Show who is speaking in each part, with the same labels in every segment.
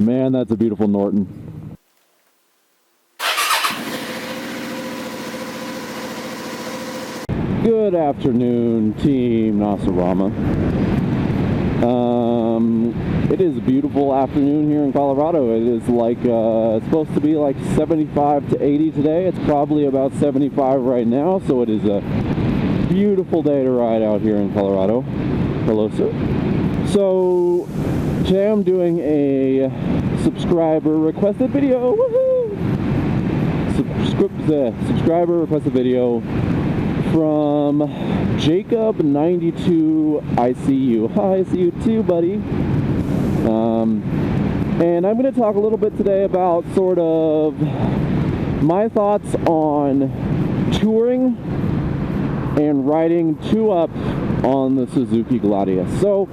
Speaker 1: Man, that's a beautiful Norton. Good afternoon, Team Nasarama. It is a beautiful afternoon here in Colorado. It is like, it's supposed to be like 75 to 80 today. It's probably about 75 right now, so it is a beautiful day to ride out here in Colorado. Hello, sir. So, today I'm doing a subscriber requested video. Woohoo! Subscriber requested video from Jacob92 ICU. Hi, I see you too, buddy. And I'm going to talk a little bit today about sort of my thoughts on touring and riding 2-up on the Suzuki Gladius. So,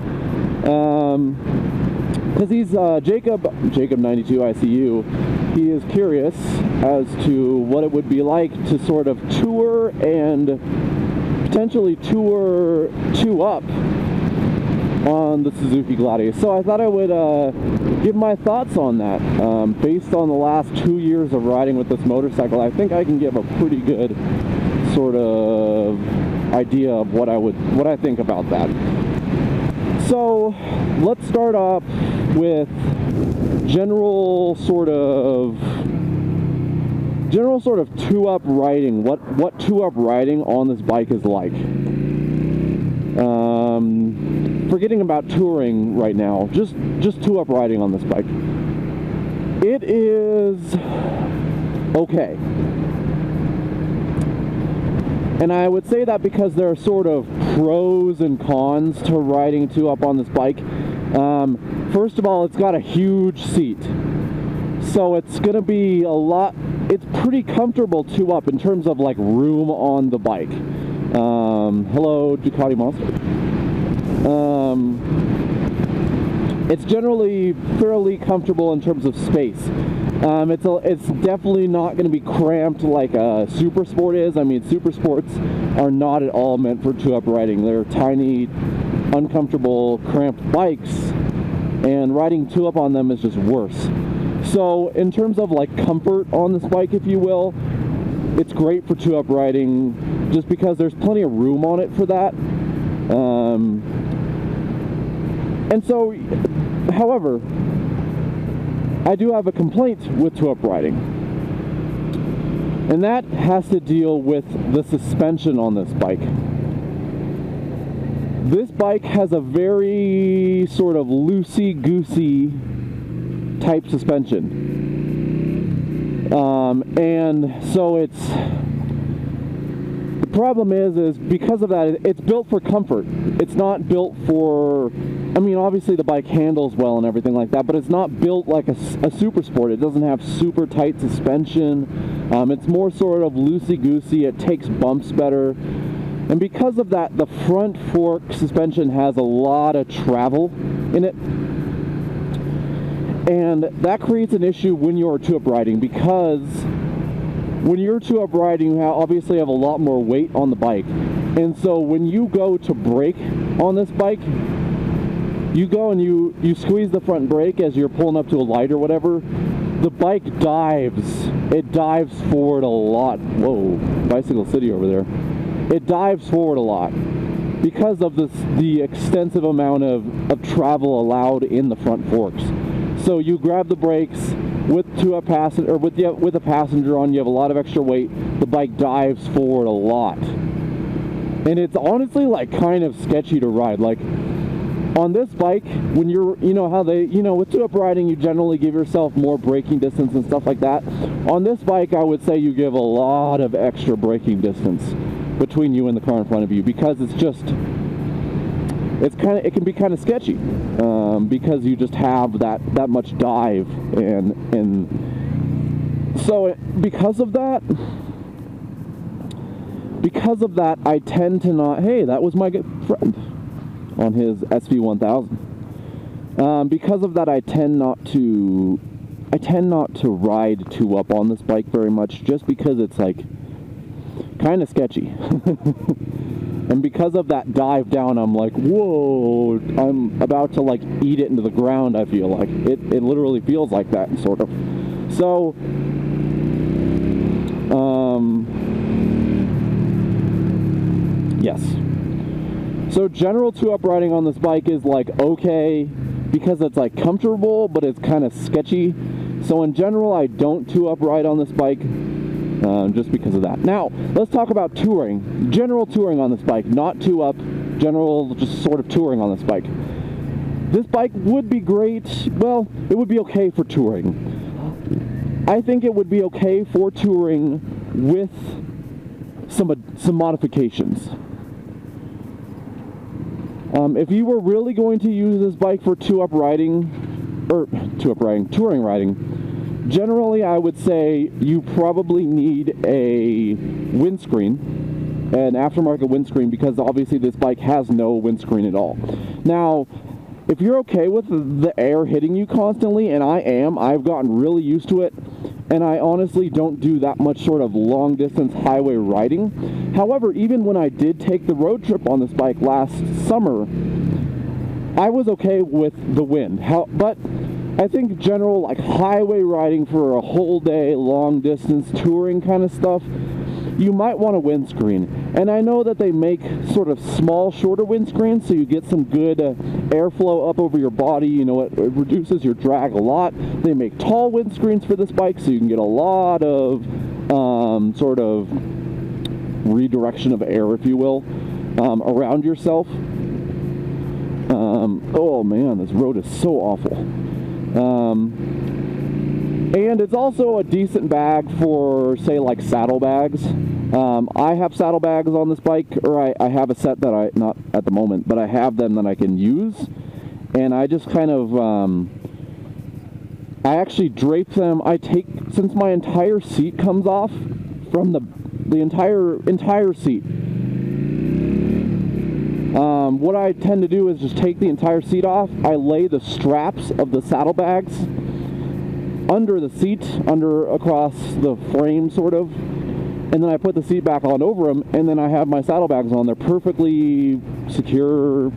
Speaker 1: because he's Jacob92 ICU, he is curious as to what it would be like to sort of tour and potentially tour 2-up on the Suzuki Gladius. So I thought I would give my thoughts on that. Based on the last 2 years of riding with this motorcycle, I think I can give a pretty good sort of idea of what I think about that. So let's start off with general sort of 2-up riding. What 2-up riding on this bike is like. Forgetting about touring right now, just 2-up riding on this bike. It is okay. And I would say that because there are sort of pros and cons to riding 2-up on this bike. First of all, it's got a huge seat. So it's going to be it's pretty comfortable 2-up in terms of like room on the bike. Hello, Ducati Monster. It's generally fairly comfortable in terms of space. It's definitely not going to be cramped like a Super Sport is. I mean, Super Sports are not at all meant for 2-up riding. They're tiny, uncomfortable, cramped bikes, and riding 2-up on them is just worse. So, in terms of like comfort on this bike, if you will, it's great for 2-up riding just because there's plenty of room on it for that. And so, however, I do have a complaint with 2-up riding, and that has to deal with the suspension on this bike. This bike has a very sort of loosey-goosey type suspension, and so the problem is because of that, it's built for comfort. It's not built for, I mean, obviously the bike handles well and everything like that, but it's not built like a Super Sport. It doesn't have super tight suspension. It's more sort of loosey-goosey. It takes bumps better. And because of that, the front fork suspension has a lot of travel in it. And that creates an issue when you're 2-up riding, because when you're 2-up riding, you obviously have a lot more weight on the bike. And so when you go to brake on this bike, you go and you squeeze the front brake as you're pulling up to a light or whatever, the bike dives. It dives forward a lot. Whoa, Bicycle City over there. It dives forward a lot because of the extensive amount of travel allowed in the front forks. So you grab the brakes with a passenger, or with a passenger on, you have a lot of extra weight. The bike dives forward a lot, and it's honestly like kind of sketchy to ride. Like on this bike, when you're, with 2-up riding, you generally give yourself more braking distance and stuff like that. On this bike, I would say you give a lot of extra braking distance between you and the car in front of you, because it can be kind of sketchy, because you just have that much dive, and so because of that, I tend to not. Hey, that was my good friend on his SV1000. Because of that, I tend not to ride 2-up on this bike very much, just because it's like kind of sketchy. And because of that dive down, I'm like, whoa, I'm about to like eat it into the ground, I feel like. It literally feels like that, sort of. So, yes. So general two-up riding on this bike is like okay, because it's like comfortable, but it's kind of sketchy. So in general, I don't two-up ride on this bike. Just because of that. Now, let's talk about touring. General touring on this bike, not two-up, general just sort of touring on this bike. This bike would be great, well, it would be okay for touring. I think it would be okay for touring with some modifications. If you were really going to use this bike for touring riding, generally, I would say you probably need a windscreen, an aftermarket windscreen, because obviously this bike has no windscreen at all. Now, if you're okay with the air hitting you constantly, and I've gotten really used to it, and I honestly don't do that much sort of long-distance highway riding. However, even when I did take the road trip on this bike last summer, I was okay with the wind. But I think general like highway riding for a whole day, long distance touring kind of stuff, you might want a windscreen. And I know that they make sort of small, shorter windscreens, so you get some good airflow up over your body. You know, it reduces your drag a lot. They make tall windscreens for this bike, so you can get a lot of sort of redirection of air, if you will, around yourself. Oh man, this road is so awful. And it's also a decent bag for, say, like saddlebags. I have saddlebags on this bike, or I have a set that not at the moment, but I have them that I can use. And I just kind of, I actually drape them. Since my entire seat comes off from the entire seat, what I tend to do is just take the entire seat off. I lay the straps of the saddlebags under the seat, across the frame, sort of, and then I put the seat back on over them, and then I have my saddlebags on. They're perfectly secure,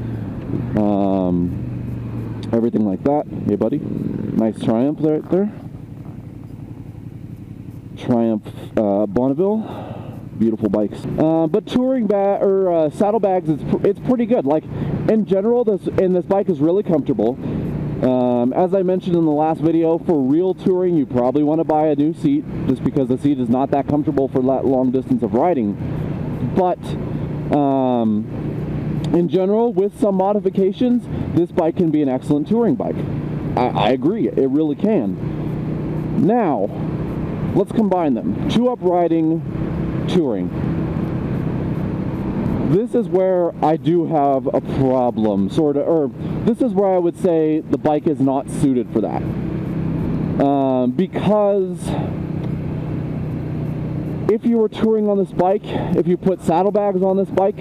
Speaker 1: everything like that. Hey, buddy. Nice Triumph right there. Triumph Bonneville. Beautiful bikes. But touring saddlebags, it's pretty good. Like, in general, this bike is really comfortable. As I mentioned in the last video, for real touring, you probably want to buy a new seat, just because the seat is not that comfortable for that long distance of riding. But in general, with some modifications, this bike can be an excellent touring bike. I agree, it really can. Now, let's combine them. Two-up riding, touring. This is where I do have a problem, sort of, or this is where I would say the bike is not suited for that. Because if you were touring on this bike, if you put saddlebags on this bike,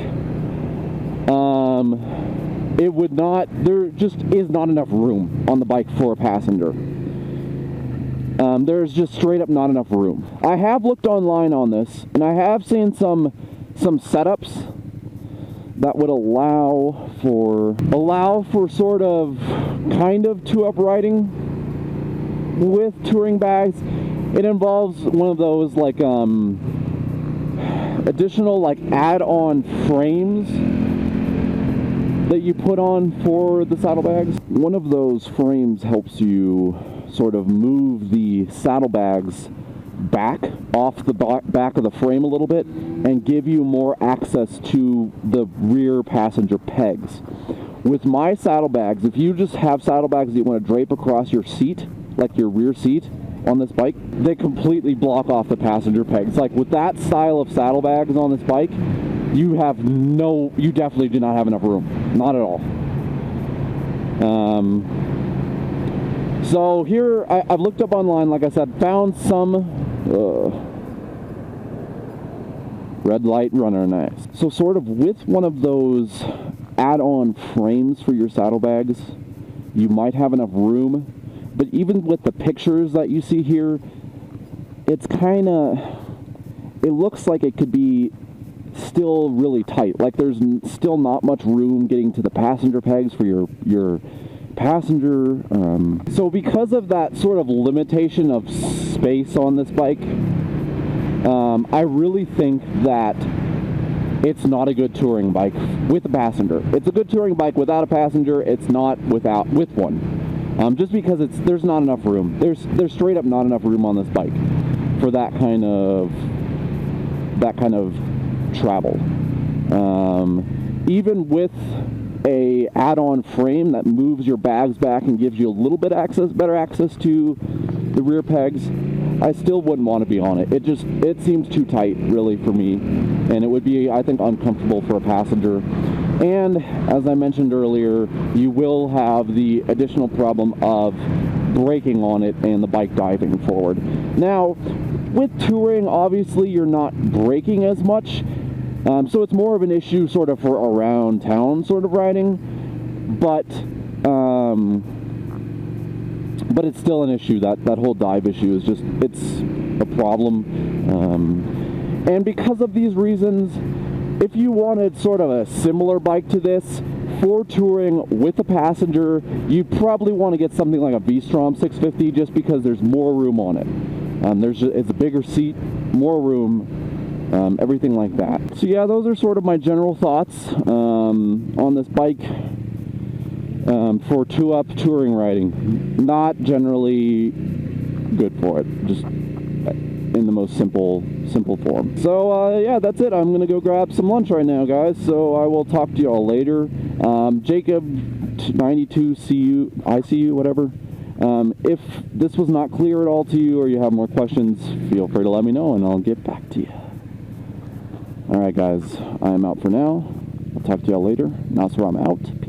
Speaker 1: there just is not enough room on the bike for a passenger. There's just straight up not enough room. I have looked online on this, and I have seen some setups that would allow for sort of kind of two-up riding with touring bags. It involves one of those like additional like add-on frames that you put on for the saddlebags. One of those frames helps you sort of move the saddlebags back off the back of the frame a little bit and give you more access to the rear passenger pegs. With my saddlebags, if you just have saddlebags that you want to drape across your seat, like your rear seat on this bike, they completely block off the passenger pegs. Like with that style of saddlebags on this bike, you definitely do not have enough room. Not at all. So here, I've looked up online, like I said, found some red light runner, nice. So sort of with one of those add-on frames for your saddlebags, you might have enough room, but even with the pictures that you see here, it looks like it could be still really tight. Like there's still not much room getting to the passenger pegs for your passenger. So because of that sort of limitation of space on this bike, I really think that it's not a good touring bike with a passenger. It's a good touring bike without a passenger. It's not with one. Just because there's not enough room. There's straight up not enough room on this bike for that kind of travel. Even with a add-on frame that moves your bags back and gives you a little bit better access to the rear pegs, I still wouldn't want to be on it. It seems too tight, really, for me, and it would be, I think, uncomfortable for a passenger. And as I mentioned earlier, you will have the additional problem of braking on it and the bike diving forward. Now, with touring, obviously, you're not braking as much, so it's more of an issue sort of for around town sort of riding, but it's still an issue. That whole dive issue is just, it's a problem. And because of these reasons, if you wanted sort of a similar bike to this for touring with a passenger, you probably want to get something like a V-Strom 650 just because there's more room on it. It's a bigger seat, more room, everything like that. So yeah, those are sort of my general thoughts on this bike for two-up touring riding. Not generally good for it, just in the most simple form. So yeah, that's it. I'm gonna go grab some lunch right now, guys, so I will talk to y'all later. Jacob 92 ICU, whatever. If this was not clear at all to you or you have more questions, feel free to let me know and I'll get back to you. Alright guys, I am out for now. I'll talk to y'all later. Nasser, I'm out. Peace.